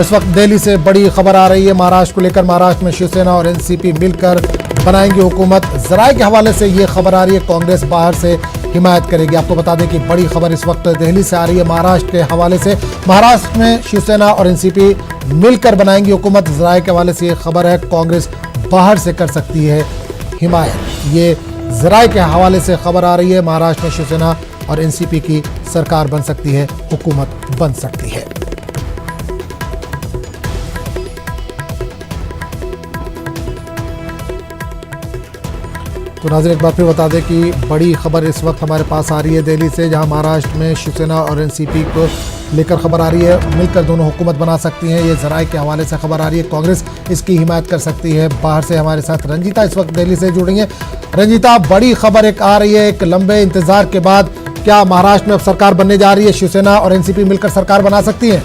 इस वक्त दिल्ली से बड़ी खबर आ रही है महाराष्ट्र को लेकर। महाराष्ट्र में शिवसेना और एनसीपी मिलकर बनाएंगे हुकूमत। जराये के हवाले से ये खबर आ रही है, कांग्रेस बाहर से हिमायत करेगी। आपको बता दें कि बड़ी खबर इस वक्त दिल्ली से आ रही है महाराष्ट्र के हवाले से। महाराष्ट्र में शिवसेना और एनसीपी मिलकर बनाएंगी हुकूमत। जराये के हवाले से ये खबर है, कांग्रेस बाहर से कर सकती है हिमायत। ये जराये के हवाले से खबर आ रही है, महाराष्ट्र में शिवसेना और एनसीपी की सरकार बन सकती है, हुकूमत बन सकती है। तो नाज़रीन एक बार फिर बता दें कि बड़ी खबर इस वक्त हमारे पास आ रही है दिल्ली से, जहां महाराष्ट्र में शिवसेना और एनसीपी को लेकर खबर आ रही है, मिलकर दोनों हुकूमत बना सकती हैं। ये जराये के हवाले से खबर आ रही है, कांग्रेस इसकी हिमायत कर सकती है। बाहर से हमारे साथ रंजीता इस वक्त दिल्ली से जुड़ रही हैं। रंजीता, बड़ी खबर एक आ रही है, एक लंबे इंतजार के बाद क्या महाराष्ट्र में अब सरकार बनने जा रही है? शिवसेना और एनसीपी मिलकर सरकार बना सकती है?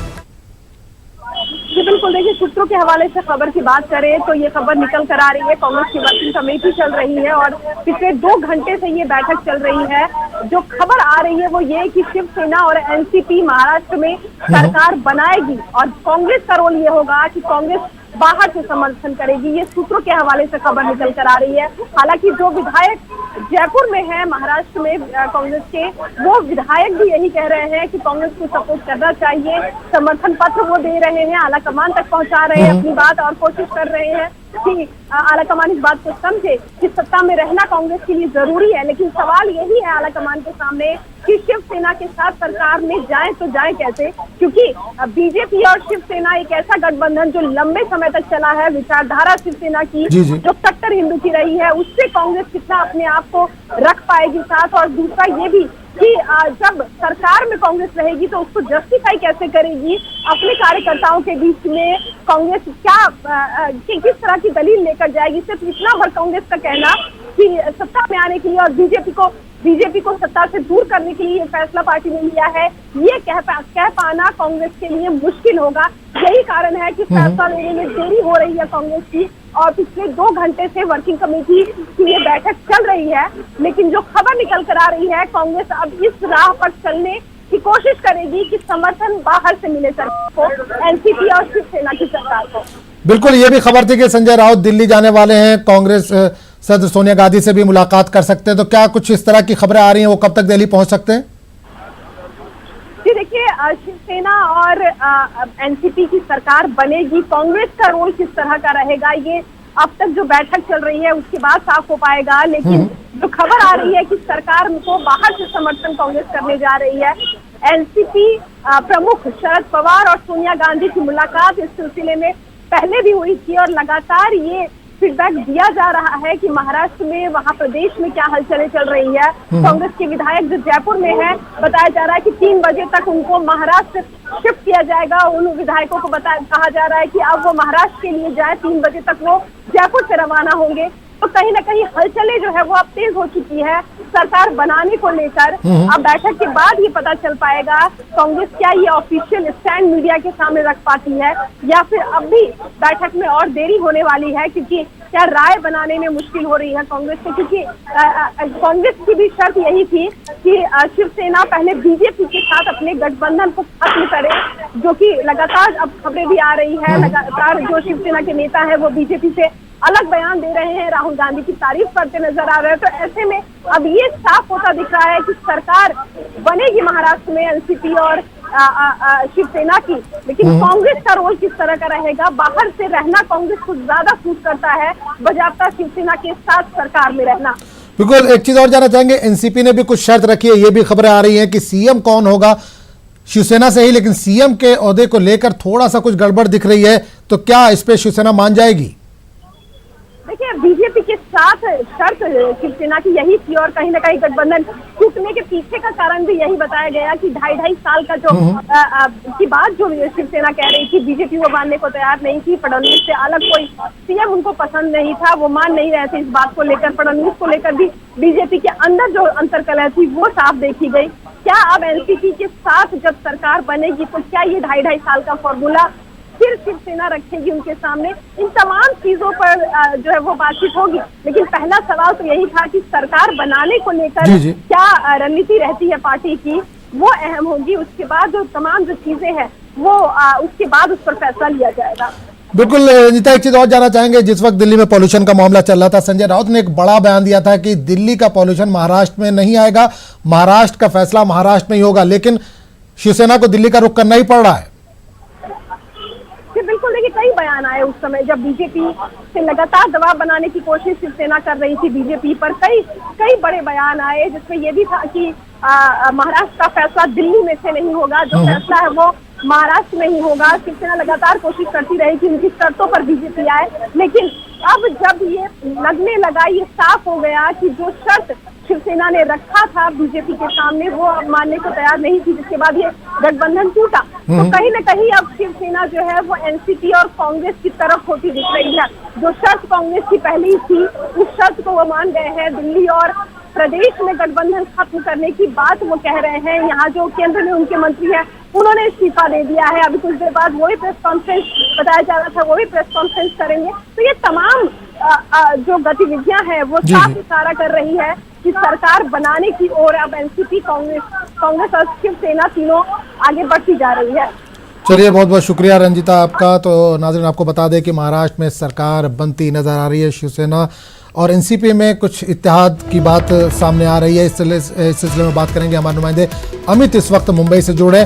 बिल्कुल, देखिए सूत्रों के हवाले से खबर की बात करें तो ये खबर निकल कर आ रही है, कांग्रेस की वर्किंग कमेटी चल रही है और पिछले 2 घंटे से ये बैठक चल रही है। जो खबर आ रही है वो ये कि शिवसेना और एनसीपी महाराष्ट्र में सरकार बनाएगी और कांग्रेस का रोल ये होगा कि कांग्रेस बाहर से समर्थन करेगी। ये सूत्रों के हवाले से खबर निकल कर आ रही है। हालांकि जो विधायक जयपुर में है महाराष्ट्र में कांग्रेस के, वो विधायक भी यही कह रहे हैं कि कांग्रेस को सपोर्ट करना चाहिए। समर्थन पत्र वो दे रहे हैं, आला कमान तक पहुंचा रहे हैं अपनी बात और कोशिश कर रहे हैं कि आला कमान इस बात को समझे कि सत्ता में रहना कांग्रेस के लिए जरूरी है। लेकिन सवाल यही है आला कमान के सामने कि शिवसेना के साथ सरकार में जाए तो जाए कैसे, क्योंकि बीजेपी और शिवसेना एक ऐसा गठबंधन जो लंबे समय तक चला है। विचारधारा शिवसेना की जो कट्टर हिंदू की रही है, उससे कांग्रेस कितना अपने आप को रख पाएगी साथ। और दूसरा ये भी कि जब सरकार में कांग्रेस रहेगी तो उसको जस्टिफाई कैसे करेगी अपने कार्यकर्ताओं के बीच में। कांग्रेस क्या किस तरह की दलील लेकर जाएगी? सिर्फ इतना भर कांग्रेस का कहना कि सत्ता में आने के लिए और बीजेपी को सत्ता से दूर करने के लिए ये फैसला पार्टी ने लिया है, ये कह पाना कांग्रेस के लिए मुश्किल होगा। यही कारण है कि फैसला लेने में देरी हो रही है कांग्रेस की और पिछले 2 घंटे से वर्किंग कमेटी की ये बैठक चल रही है। लेकिन जो खबर निकल कर आ रही है, कांग्रेस अब इस राह पर चलने की कोशिश करेगी कि समर्थन बाहर से मिले सरकार को, एनसीपी और शिवसेना की सरकार को। बिल्कुल, ये भी खबर थी कि संजय राउत दिल्ली जाने वाले हैं, कांग्रेस सदस्य सोनिया गांधी से भी मुलाकात कर सकते हैं। तो क्या कुछ इस तरह की खबरें आ रही हैं, वो कब तक दिल्ली पहुंच सकते हैं? जी देखिए, शिवसेना और एनसीपी की सरकार बनेगी, कांग्रेस का रोल किस तरह का रहेगा ये अब तक जो बैठक चल रही है उसके बाद साफ हो पाएगा। लेकिन जो खबर आ रही है कि सरकार को बाहर से समर्थन कांग्रेस करने जा रही है। एनसीपी प्रमुख शरद पवार और सोनिया गांधी की मुलाकात इस सिलसिले में पहले भी हुई थी और लगातार ये फीडबैक दिया जा रहा है कि महाराष्ट्र में, वहां प्रदेश में क्या हलचलें चल रही है। कांग्रेस के विधायक जो जयपुर में है, बताया जा रहा है कि 3 बजे तक उनको महाराष्ट्र शिफ्ट किया जाएगा। उन विधायकों को कहा जा रहा है कि अब वो महाराष्ट्र के लिए जाए, 3 बजे तक वो जयपुर से रवाना होंगे। तो कहीं ना कहीं हलचलें जो है वो अब तेज हो चुकी है सरकार बनाने को लेकर। अब बैठक के बाद ये पता चल पाएगा कांग्रेस क्या ये ऑफिशियल स्टैंड मीडिया के सामने रख पाती है या फिर अब भी बैठक में और देरी होने वाली है, क्योंकि क्या राय बनाने में मुश्किल हो रही है कांग्रेस को। क्योंकि कांग्रेस की भी शर्त यही थी कि शिवसेना पहले बीजेपी के साथ अपने गठबंधन को खत्म करे, जो कि लगातार अब खबरें भी आ रही है। लगातार जो शिवसेना के नेता है वो बीजेपी से अलग बयान दे रहे हैं, राहुल गांधी की तारीफ करते नजर आ रहे हैं। तो ऐसे में अब ये साफ होता दिख रहा है कि सरकार बनेगी महाराष्ट्र में एनसीपी और शिवसेना की। लेकिन कांग्रेस का रोल किस तरह का रहेगा? बाहर से रहना कांग्रेस को ज्यादा सूट करता है, बजाता शिवसेना के साथ सरकार में रहना। बिल्कुल, एक चीज और जानना चाहेंगे, एनसीपी ने भी कुछ शर्त रखी है, ये भी खबरें आ रही हैं कि सीएम कौन होगा शिवसेना से ही, लेकिन सीएम के ओहदे को लेकर थोड़ा सा कुछ गड़बड़ दिख रही है। तो क्या इस पे शिवसेना मान जाएगी? देखिए, बीजेपी के साथ शर्त शिवसेना की यही थी और कहीं ना कहीं गठबंधन टूटने के पीछे का कारण भी यही बताया गया कि 2.5 साल का जो की बात जो शिवसेना कह रही थी, बीजेपी वो मानने को तैयार नहीं थी। फडणवीस से अलग कोई सीएम उनको पसंद नहीं था, वो मान नहीं रहे थे इस बात को लेकर। फडणवीस को लेकर भी बीजेपी के अंदर जो अंतर्कलह थी वो साफ देखी गई। क्या अब एनसीपी के साथ जब सरकार बनेगी तो क्या ये 2.5 साल का फॉर्मूला फिर शिवसेना रखेगी उनके सामने? इन तमाम चीजों पर जो है वो बातचीत होगी। लेकिन पहला सवाल तो यही था कि सरकार बनाने को लेकर क्या रणनीति रहती है पार्टी की, वो अहम होगी। उसके बाद जो तमाम जो चीजें हैं वो उसके बाद उस पर फैसला लिया जाएगा। बिल्कुल रंजिता, एक चीज और जानना चाहेंगे। जिस वक्त दिल्ली में पॉल्यूशन का मामला चल रहा था, संजय राउत ने एक बड़ा बयान दिया था कि दिल्ली का पॉल्यूशन महाराष्ट्र में नहीं आएगा, महाराष्ट्र का फैसला महाराष्ट्र में ही होगा, लेकिन शिवसेना को दिल्ली का रुख करना ही पड़ रहा है। बिल्कुल, देखिए कई बयान आए उस समय जब बीजेपी से लगातार दबाव बनाने की कोशिश शिवसेना कर रही थी बीजेपी पर। कई बड़े बयान आए जिसमें यह भी था कि महाराष्ट्र का फैसला दिल्ली में से नहीं होगा, जो फैसला है वो महाराष्ट्र में ही होगा। शिवसेना लगातार कोशिश करती रही कि उनकी शर्तों पर बीजेपी आए, लेकिन अब जब ये लगने लगा, ये साफ हो गया कि जो शर्त शिवसेना ने रखा था बीजेपी के सामने वो अब मानने को तैयार नहीं थी, जिसके बाद ये गठबंधन टूटा। तो कहीं न कहीं अब शिवसेना जो है वो एनसीपी और कांग्रेस की तरफ होती दिख रही है। जो शर्त कांग्रेस की पहली थी उस शर्त को वो मान गए हैं। दिल्ली और प्रदेश में गठबंधन खत्म करने की बात वो कह रहे हैं। यहाँ जो केंद्र में उनके मंत्री हैं उन्होंने इस्तीफा दे दिया है। अभी कुछ देर बाद वही प्रेस कॉन्फ्रेंस बताया जा रहा था, वही प्रेस कॉन्फ्रेंस करेंगे। तो ये तमाम जो गतिविधियां हैं वो साफ इशारा कर रही है कि सरकार बनाने की ओर अब एनसीपी, कांग्रेस और शिवसेना तीनों आगे बढ़ती जा रही है। चलिए, बहुत बहुत शुक्रिया रंजिता आपका। तो नाज़रीन, आपको बता दें कि महाराष्ट्र में सरकार बनती नजर आ रही है। शिवसेना और एनसीपी में कुछ इत्तेहाद की बात सामने आ रही है। इस सिलसिले में बात करेंगे हमारे नुमाइंदे अमित इस वक्त मुंबई से जुड़े।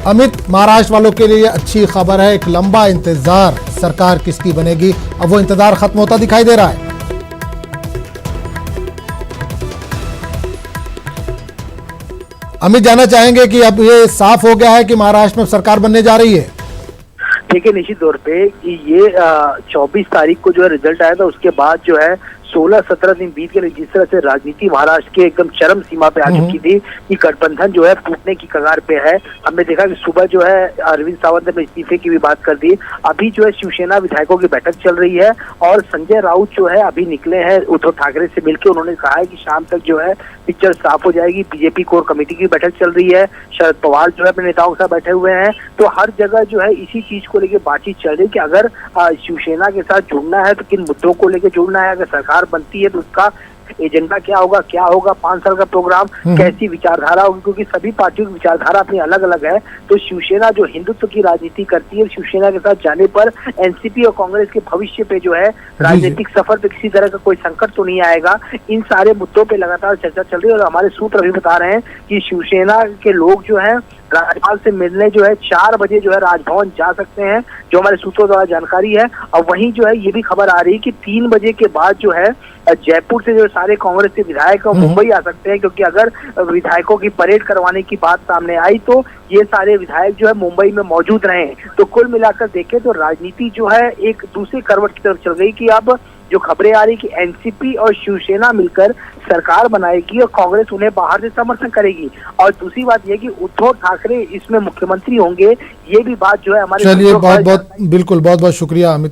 अमित, महाराष्ट्र वालों के लिए अच्छी खबर है, एक लंबा इंतजार, सरकार किसकी बनेगी, अब वो इंतजार खत्म होता दिखाई दे रहा है। अमित, जानना चाहेंगे कि अब ये साफ हो गया है कि महाराष्ट्र में सरकार बनने जा रही है। देखिए, निश्चित तौर पे कि ये 24 तारीख को जो है रिजल्ट आया था, उसके बाद जो है 16-17 दिन बीत गए। जिस तरह से राजनीति महाराष्ट्र के एकदम चरम सीमा पे आ चुकी थी कि गठबंधन जो है टूटने की कगार पे है। हमने देखा कि सुबह जो है अरविंद सावंत ने इस्तीफे की भी बात कर दी। अभी जो है शिवसेना विधायकों की बैठक चल रही है और संजय राउत जो है अभी निकले हैं उद्धव ठाकरे से मिलकर। उन्होंने कहा है कि शाम तक जो है पिक्चर साफ हो जाएगी। बीजेपी कोर कमेटी की बैठक चल रही है, शरद पवार जो है अपने नेताओं के साथ बैठे हुए हैं। तो हर जगह जो है इसी चीज को लेकर बातचीत चल रही है कि अगर शिवसेना के साथ जुड़ना है तो किन मुद्दों को लेकर जुड़ना है, अगर सरकार बनती है तो उसका एजेंडा क्या होगा 5 साल का प्रोग्राम, कैसी विचारधारा होगी, क्योंकि सभी पार्टियों की विचारधारा अपनी अलग अलग है। तो शिवसेना जो हिंदुत्व की राजनीति करती है, शिवसेना के साथ जाने पर एनसीपी और कांग्रेस के भविष्य पे जो है राजनीतिक सफर पे किसी तरह का कोई संकट तो नहीं आएगा। इन सारे मुद्दों पे लगातार चर्चा चल रही है और हमारे सूत्र अभी बता रहे हैं कि शिवसेना के लोग जो है राज्यपाल से मिलने जो है 4 बजे जो है राजभवन जा सकते हैं, जो हमारे सूत्रों द्वारा जानकारी है। और वहीं जो है ये भी खबर आ रही है कि 3 बजे के बाद जो है जयपुर से जो सारे कांग्रेस के विधायक मुंबई आ सकते हैं, क्योंकि अगर विधायकों की परेड करवाने की बात सामने आई तो ये सारे विधायक जो है मुंबई में मौजूद रहे। तो कुल मिलाकर देखें तो राजनीति जो है एक दूसरे करवट की तरफ चल गई कि अब जो खबरें आ रही कि एनसीपी और शिवसेना मिलकर सरकार बनाएगी और कांग्रेस उन्हें बाहर से समर्थन करेगी। और दूसरी बात यह कि उद्धव ठाकरे इसमें मुख्यमंत्री होंगे, ये भी बात जो है हमारे। चलिए, बहुत बहुत बिल्कुल, बहुत बहुत शुक्रिया अमित।